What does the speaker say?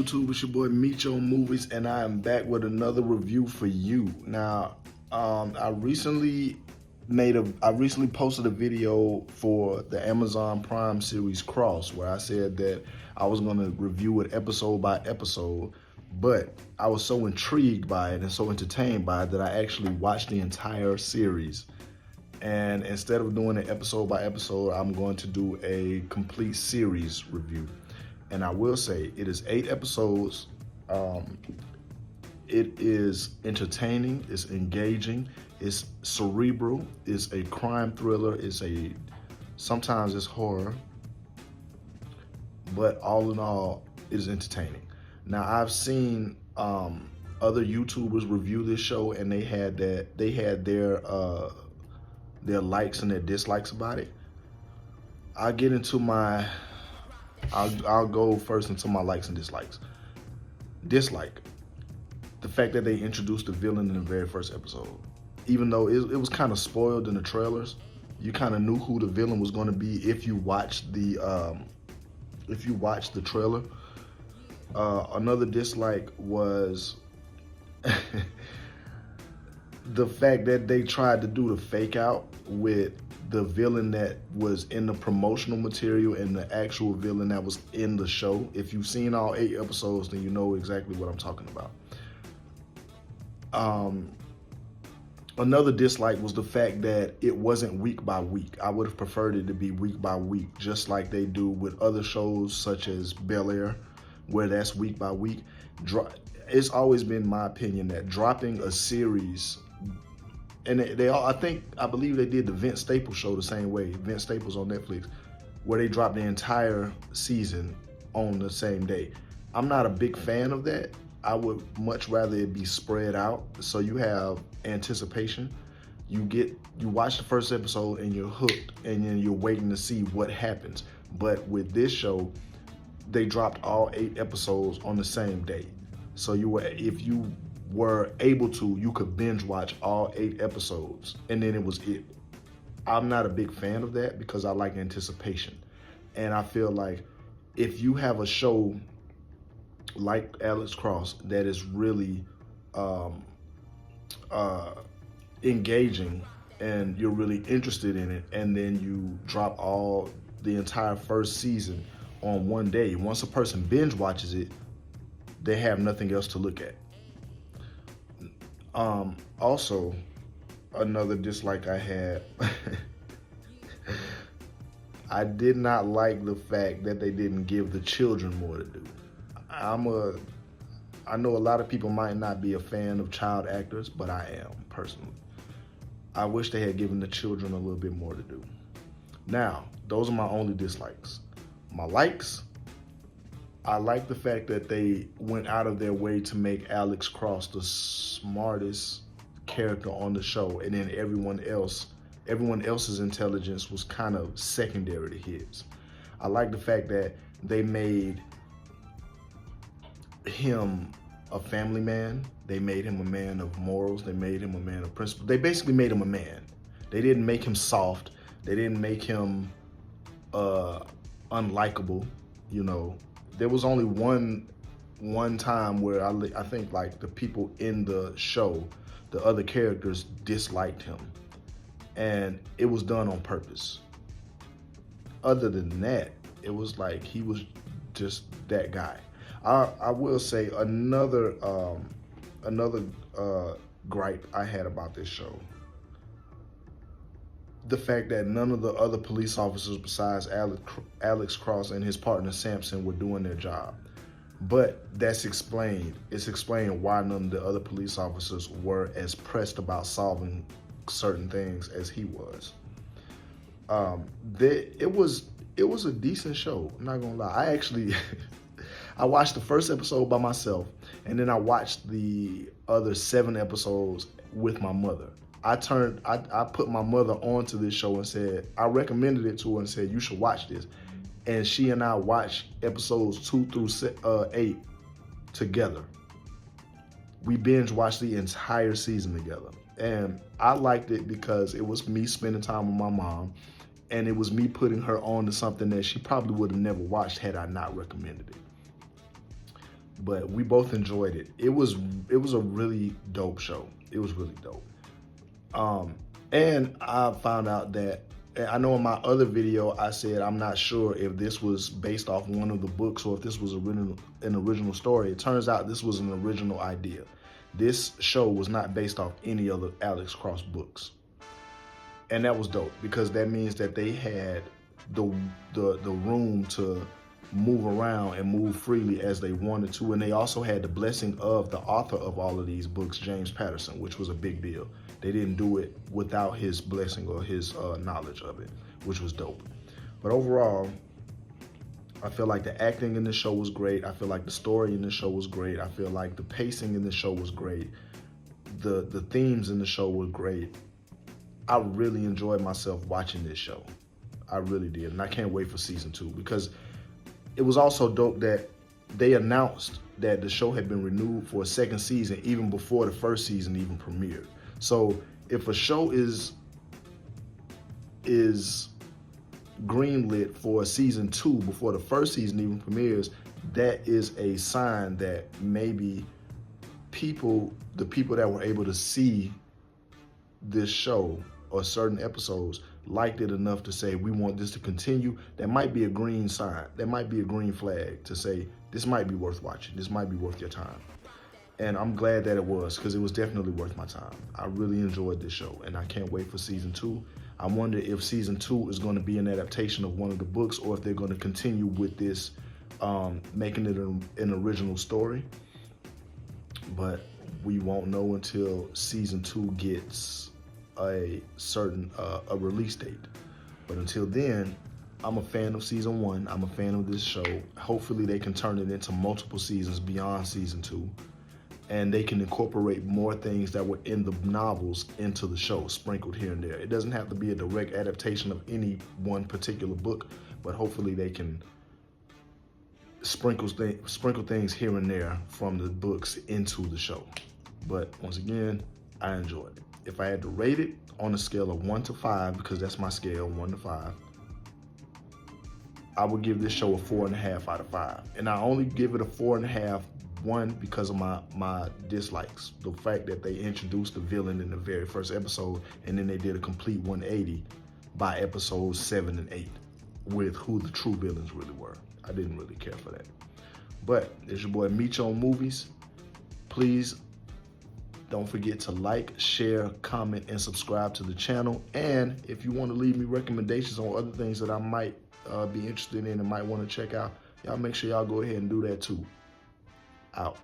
YouTube? It's your boy Micho Movies, and I am back with another review for you. Now, I recently posted a video for the Amazon Prime series Cross, where I said that I was going to review it episode by episode, but I was so intrigued by it and so entertained by it that I actually watched the entire series. And instead of doing it episode by episode, I'm going to do a complete series review. And I will say, it is 8 episodes. It is entertaining, it's engaging, it's cerebral, it's a crime thriller, sometimes it's horror, but all in all, it is entertaining. Now, I've seen other YouTubers review this show, and they had their likes and their dislikes about it. I'll go first into my likes and dislikes. Dislike: the fact that they introduced the villain in the very first episode. Even though it was kind of spoiled in the trailers, you kind of knew who the villain was going to be if you watched the trailer. Another dislike was the fact that they tried to do the fake out with the villain that was in the promotional material and the actual villain that was in the show. If you've seen all 8 episodes, then you know exactly what I'm talking about. Another dislike was the fact that it wasn't week by week. I would have preferred it to be week by week, just like they do with other shows such as Bel-Air, where that's week by week. It's always been my opinion that dropping a series, and I believe they did the Vince Staples show the same way, Vince Staples on Netflix, where they dropped the entire season on the same day. I'm not a big fan of that. I would much rather it be spread out, so you have anticipation. You watch the first episode and you're hooked, and then you're waiting to see what happens. But with this show, they dropped all 8 episodes on the same day. So if you were able to, you could binge watch all 8 episodes, and then it was it. I'm not a big fan of that because I like anticipation. And I feel like if you have a show like Alex Cross that is really engaging and you're really interested in it, and then you drop the entire first season on one day, once a person binge watches it, they have nothing else to look at. Also, another dislike I had, I did not like the fact that they didn't give the children more to do. I know a lot of people might not be a fan of child actors, but I am, personally. I wish they had given the children a little bit more to do. Now, those are my only dislikes. My likes: I like the fact that they went out of their way to make Alex Cross the smartest character on the show, and then everyone else's intelligence was kind of secondary to his. I like the fact that they made him a family man. They made him a man of morals. They made him a man of principle. They basically made him a man. They didn't make him soft. They didn't make him unlikable. You know, there was only one time where I think like the people in the show, the other characters, disliked him, and it was done on purpose. Other than that, it was like he was just that guy. I will say another gripe I had about this show: the fact that none of the other police officers besides Alex Cross and his partner Samson were doing their job. But that's explained. It's explained why none of the other police officers were as pressed about solving certain things as he was. It was a decent show. I'm not gonna lie. I actually I watched the first episode by myself, and then I watched the other 7 episodes with my mother. I put my mother onto this show and said, I recommended it to her and said, you should watch this. And she and I watched episodes 2 through 8 together. We binge watched the entire season together. And I liked it because it was me spending time with my mom, and it was me putting her on to something that she probably would have never watched had I not recommended it. but we both enjoyed it. It was a really dope show. It was really dope. And I found out that, I know in my other video I said I'm not sure if this was based off one of the books or if this was an original story. It turns out this was an original idea. This show was not based off any other Alex Cross books. And that was dope, because that means that they had the room to move around and move freely as they wanted to. And they also had the blessing of the author of all of these books, James Patterson, which was a big deal. They didn't do it without his blessing or his knowledge of it, which was dope. But overall, I feel like the acting in the show was great. I feel like the story in the show was great. I feel like the pacing in the show was great. The themes in the show were great. I really enjoyed myself watching this show. I really did. And I can't wait for season 2, because it was also dope that they announced that the show had been renewed for a second season even before the first season even premiered. So if a show is greenlit for season 2 before the first season even premieres, that is a sign that maybe the people that were able to see this show or certain episodes liked it enough to say, we want this to continue. That might be a green sign. That might be a green flag to say, this might be worth watching. This might be worth your time. And I'm glad that it was, because it was definitely worth my time. I really enjoyed this show, and I can't wait for season 2. I wonder if season 2 is going to be an adaptation of one of the books, or if they're going to continue with this, making it an original story. But we won't know until season 2 gets a certain a release date. But until then, I'm a fan of season 1. I'm a fan of this show. Hopefully they can turn it into multiple seasons beyond season 2, and they can incorporate more things that were in the novels into the show, sprinkled here and there. It doesn't have to be a direct adaptation of any one particular book, but hopefully they can sprinkle things here and there from the books into the show. But once again, I enjoyed it. If I had to rate it on a scale of 1 to 5, because that's my scale, 1 to 5, I would give this show a 4.5 out of 5. And I only give it a 4.5, one, because of my dislikes. The fact that they introduced the villain in the very first episode, and then they did a complete 180 by episodes 7 and 8 with who the true villains really were. I didn't really care for that. But it's your boy Meech on Movies. Please don't forget to like, share, comment, and subscribe to the channel. And if you want to leave me recommendations on other things that I might be interested in and might want to check out, y'all make sure y'all go ahead and do that too. Out.